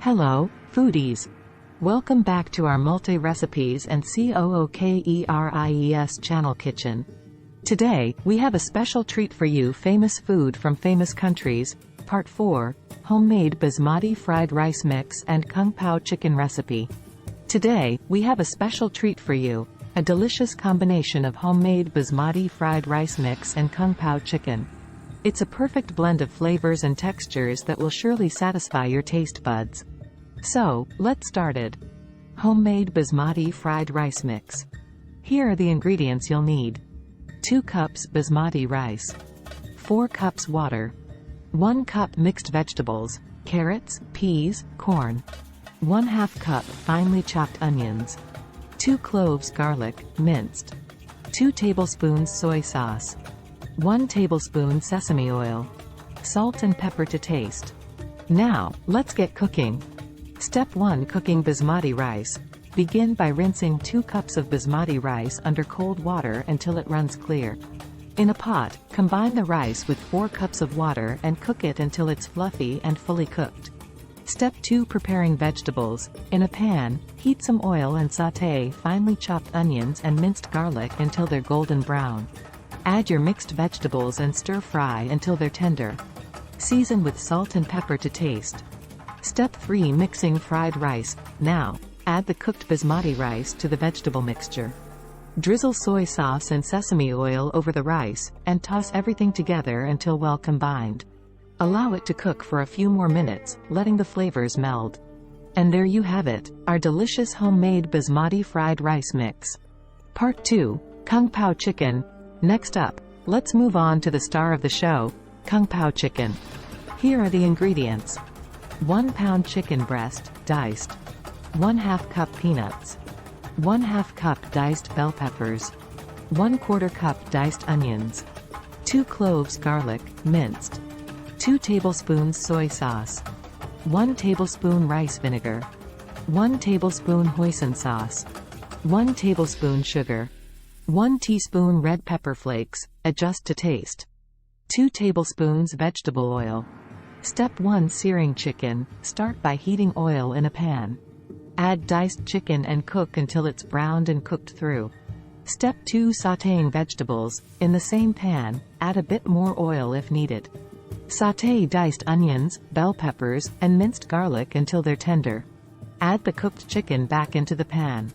Hello, foodies! Welcome back to our multi-recipes and COOKERIES channel kitchen. Today, we have a special treat for you: famous food from famous countries, Part 4, Homemade Basmati Fried Rice Mix and Kung Pao Chicken Recipe. Today, we have a special treat for you, a delicious combination of homemade Basmati Fried Rice Mix and Kung Pao Chicken. It's a perfect blend of flavors and textures that will surely satisfy your taste buds. So, let's start it. Homemade Basmati Fried Rice Mix. Here are the ingredients you'll need. 2 cups Basmati rice. 4 cups water. 1 cup mixed vegetables, carrots, peas, corn. 1/2 cup finely chopped onions. 2 cloves garlic, minced. 2 tablespoons soy sauce. 1 tablespoon sesame oil. Salt and pepper to taste. Now, let's get cooking. Step 1: Cooking basmati rice. Begin by rinsing 2 cups of basmati rice under cold water until it runs clear. In a pot, combine the rice with 4 cups of water and cook it until it's fluffy and fully cooked. Step 2: Preparing vegetables. In a pan, heat some oil and sauté finely chopped onions and minced garlic until they're golden brown. Add your mixed vegetables and stir fry until they're tender. Season with salt and pepper to taste. Step 3: Mixing fried rice. Now, add the cooked basmati rice to the vegetable mixture. Drizzle soy sauce and sesame oil over the rice, and toss everything together until well combined. Allow it to cook for a few more minutes, letting the flavors meld. And there you have it, our delicious homemade basmati fried rice mix. Part 2, Kung Pao Chicken. Next up, let's move on to the star of the show, Kung Pao Chicken. Here are the ingredients. 1 pound chicken breast, diced. 1/2 cup peanuts. 1/2 cup diced bell peppers. 1/4 cup diced onions. 2 cloves garlic, minced. 2 tablespoons soy sauce. 1 tablespoon rice vinegar. 1 tablespoon hoisin sauce. 1 tablespoon sugar. 1 teaspoon red pepper flakes, adjust to taste. 2 tablespoons vegetable oil. Step 1: Searing chicken. Start by heating oil in a pan. Add diced chicken and cook until it's browned and cooked through. Step 2: Sautéing vegetables. In the same pan, add a bit more oil if needed. Sauté diced onions, bell peppers, and minced garlic until they're tender. Add the cooked chicken back into the pan.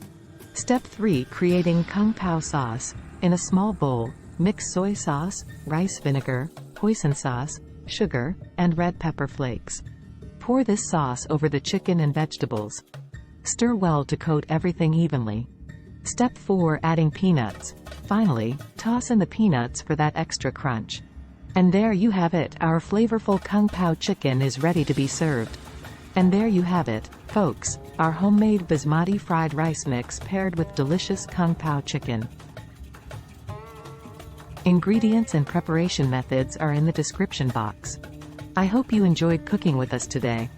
Step 3: Creating Kung Pao sauce. In a small bowl, mix soy sauce, rice vinegar, hoisin sauce, sugar, and red pepper flakes. Pour this sauce over the chicken and vegetables. Stir well to coat everything evenly. Step 4: Adding peanuts. Finally, toss in the peanuts for that extra crunch. And there you have it, our flavorful Kung Pao chicken is ready to be served. And there you have it, folks, our homemade basmati fried rice mix paired with delicious Kung Pao chicken. Ingredients and preparation methods are in the description box. I hope you enjoyed cooking with us today.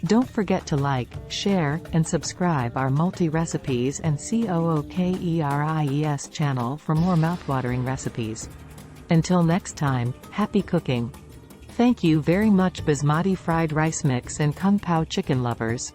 Don't forget to like, share, and subscribe our multi-recipes and COOKERIES channel for more mouthwatering recipes. Until next time, happy cooking! Thank you very much, Basmati Fried Rice Mix and Kung Pao Chicken lovers.